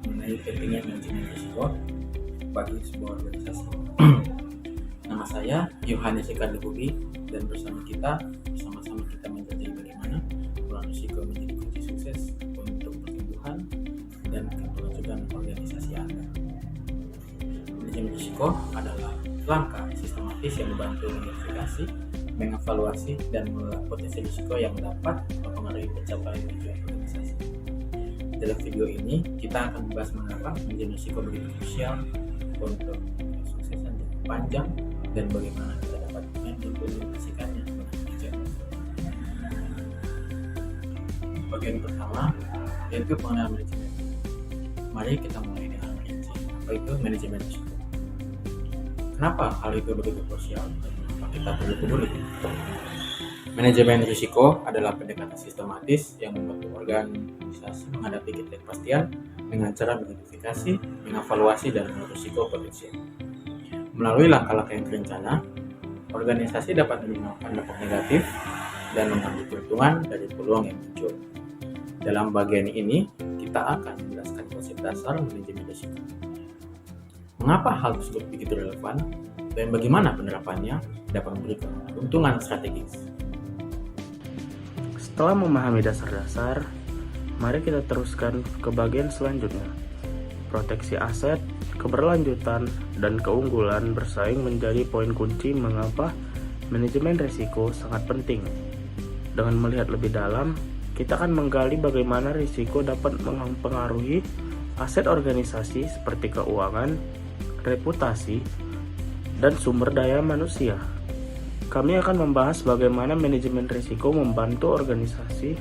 mengenai pentingnya manajemen risiko bagi sebuah organisasi. Nama saya Yohanes Eka Debubi, dan bersama-sama kita menjadi bagaimana peran risiko menjadi kunci sukses untuk pertumbuhan dan keberlangsungan organisasi Anda. Manajemen risiko adalah langkah sistematis yang membantu mengidentifikasi, mengevaluasi, dan mengelola potensi risiko yang dapat mempengaruhi pencapaian tujuan organisasi. Dalam video ini, kita akan membahas mengapa manajemen risiko begitu krusial untuk kesuksesan jangka panjang dan bagaimana kita dapat mengimplementasikannya dengan bijak. Bagian pertama yaitu pengenalan manajemen. Mari kita mulai dengan merinci apa itu manajemen risiko. Kenapa hal itu begitu krusial dan kenapa kita perlu peduli? Manajemen risiko adalah pendekatan sistematis yang membantu organisasi menghadapi ketidakpastian dengan cara mengidentifikasi, mengevaluasi, dan mengatur risiko potensial. Melalui langkah-langkah yang terencana, organisasi dapat meminimalkan dampak negatif dan mengambil keuntungan dari peluang yang muncul. Dalam bagian ini, kita akan menjelaskan konsep dasar manajemen risiko. Mengapa hal tersebut begitu relevan dan bagaimana penerapannya dapat memberikan keuntungan strategis? Setelah memahami dasar-dasar, mari kita teruskan ke bagian selanjutnya. Proteksi aset, keberlanjutan, dan keunggulan bersaing menjadi poin kunci mengapa manajemen risiko sangat penting. Dengan melihat lebih dalam, kita akan menggali bagaimana risiko dapat mempengaruhi aset organisasi seperti keuangan, reputasi, dan sumber daya manusia. Kami akan membahas bagaimana manajemen risiko membantu organisasi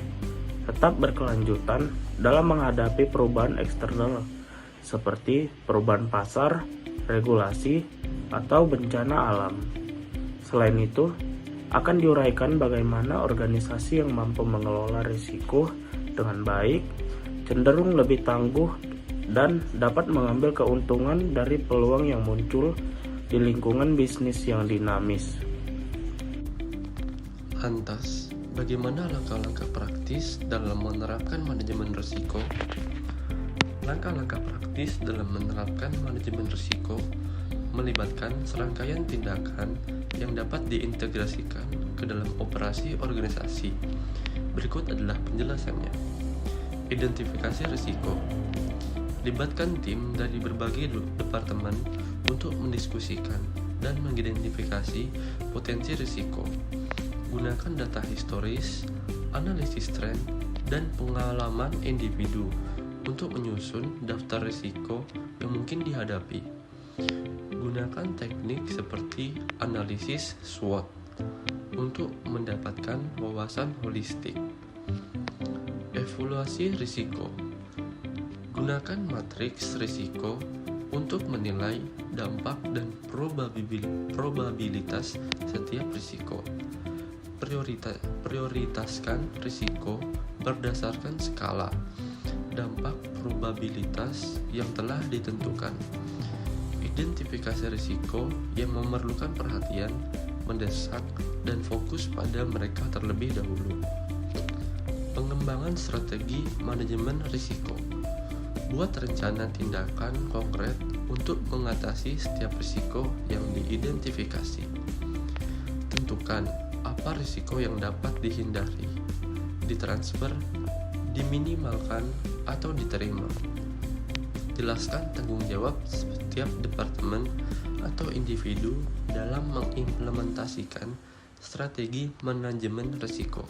tetap berkelanjutan dalam menghadapi perubahan eksternal seperti perubahan pasar, regulasi, atau bencana alam. Selain itu, akan diuraikan bagaimana organisasi yang mampu mengelola risiko dengan baik, cenderung lebih tangguh, dan dapat mengambil keuntungan dari peluang yang muncul di lingkungan bisnis yang dinamis. Lantas, bagaimana langkah-langkah praktis dalam menerapkan manajemen risiko? Langkah-langkah praktis dalam menerapkan manajemen risiko melibatkan serangkaian tindakan yang dapat diintegrasikan ke dalam operasi organisasi. Berikut adalah penjelasannya. Identifikasi risiko. Libatkan tim dari berbagai departemen untuk mendiskusikan dan mengidentifikasi potensi risiko. Gunakan data historis, analisis tren, dan pengalaman individu untuk menyusun daftar risiko yang mungkin dihadapi. Gunakan teknik seperti analisis SWOT untuk mendapatkan wawasan holistik. Evaluasi risiko. Gunakan matriks risiko untuk menilai dampak dan probabilitas setiap risiko. Prioritaskan risiko berdasarkan skala dampak probabilitas yang telah ditentukan. Identifikasi risiko yang memerlukan perhatian mendesak dan fokus pada mereka terlebih dahulu. Pengembangan strategi manajemen risiko. Buat rencana tindakan konkret untuk mengatasi setiap risiko yang diidentifikasi. Tentukan apa risiko yang dapat dihindari, ditransfer, diminimalkan, atau diterima. Jelaskan tanggung jawab setiap departemen atau individu dalam mengimplementasikan strategi manajemen risiko.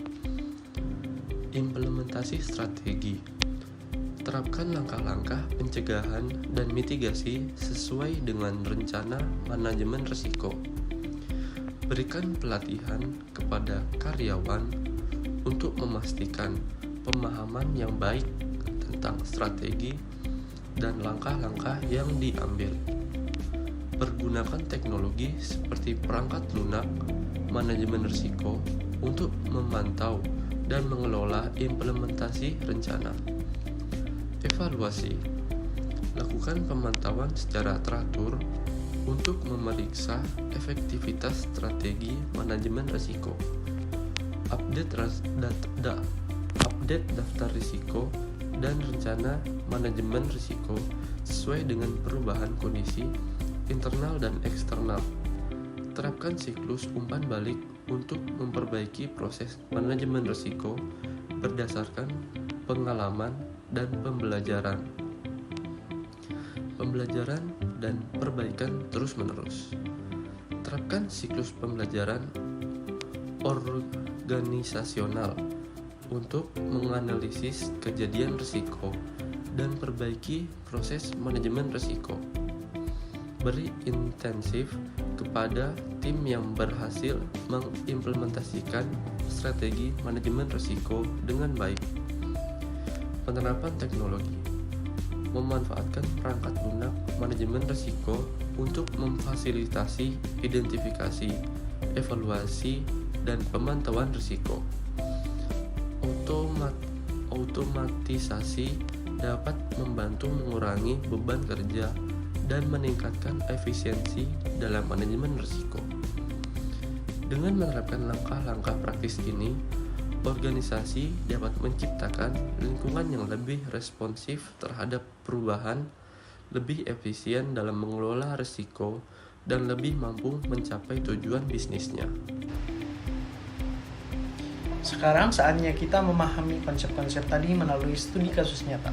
Implementasi strategi. Terapkan langkah-langkah pencegahan dan mitigasi sesuai dengan rencana manajemen risiko. Berikan pelatihan kepada karyawan untuk memastikan pemahaman yang baik tentang strategi dan langkah-langkah yang diambil. Pergunakan teknologi seperti perangkat lunak manajemen risiko untuk memantau dan mengelola implementasi rencana. Evaluasi. Lakukan pemantauan secara teratur untuk memeriksa efektivitas strategi manajemen risiko. Update daftar risiko dan rencana manajemen risiko sesuai dengan perubahan kondisi internal dan eksternal. Terapkan siklus umpan balik untuk memperbaiki proses manajemen risiko berdasarkan pengalaman dan pembelajaran. Pembelajaran dan perbaikan terus-menerus. Terapkan siklus pembelajaran organisasional untuk menganalisis kejadian risiko dan perbaiki proses manajemen risiko. Beri intensif kepada tim yang berhasil mengimplementasikan strategi manajemen risiko dengan baik. Penerapan teknologi. Memanfaatkan perangkat lunak manajemen risiko untuk memfasilitasi identifikasi, evaluasi, dan pemantauan risiko. Otomatisasi dapat membantu mengurangi beban kerja dan meningkatkan efisiensi dalam manajemen risiko. Dengan menerapkan langkah-langkah praktis ini, organisasi dapat menciptakan lingkungan yang lebih responsif terhadap perubahan, lebih efisien dalam mengelola risiko, dan lebih mampu mencapai tujuan bisnisnya. Sekarang saatnya kita memahami konsep-konsep tadi melalui studi kasus nyata.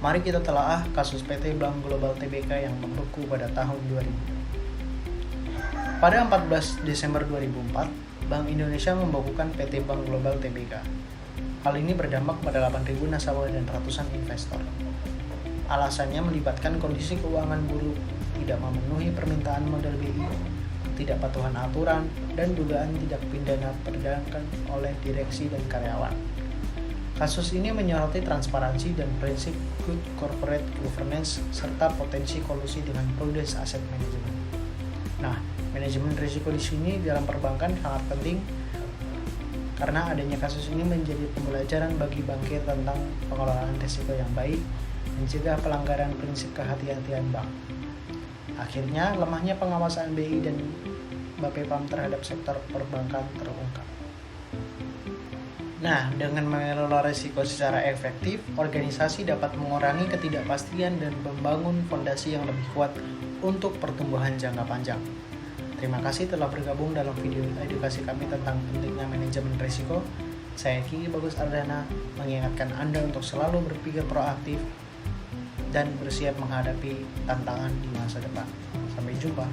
Mari kita telaah kasus PT Bank Global Tbk yang membeku pada tahun 2000. Pada 14 Desember 2004, Bank Indonesia membekukan PT Bank Global Tbk. Hal ini berdampak pada 8.000 nasabah dan ratusan investor. Alasannya melibatkan kondisi keuangan buruk, tidak memenuhi permintaan modal BI, ketidakpatuhan aturan, dan dugaan tindak pidana perdagangan oleh direksi dan karyawan. Kasus ini menyoroti transparansi dan prinsip good corporate governance serta potensi kolusi dengan prudence asset management. Nah, manajemen risiko di sini dalam perbankan sangat penting karena adanya kasus ini menjadi pembelajaran bagi bankir tentang pengelolaan risiko yang baik, mencegah pelanggaran prinsip kehati-hatian bank. Akhirnya, lemahnya pengawasan BI dan Bapepam terhadap sektor perbankan terungkap. Nah, dengan mengelola risiko secara efektif, organisasi dapat mengurangi ketidakpastian dan membangun fondasi yang lebih kuat untuk pertumbuhan jangka panjang. Terima kasih telah bergabung dalam video edukasi kami tentang pentingnya manajemen risiko. Saya Kiki Bagus Ardana mengingatkan Anda untuk selalu berpikir proaktif dan bersiap menghadapi tantangan di masa depan. Sampai jumpa.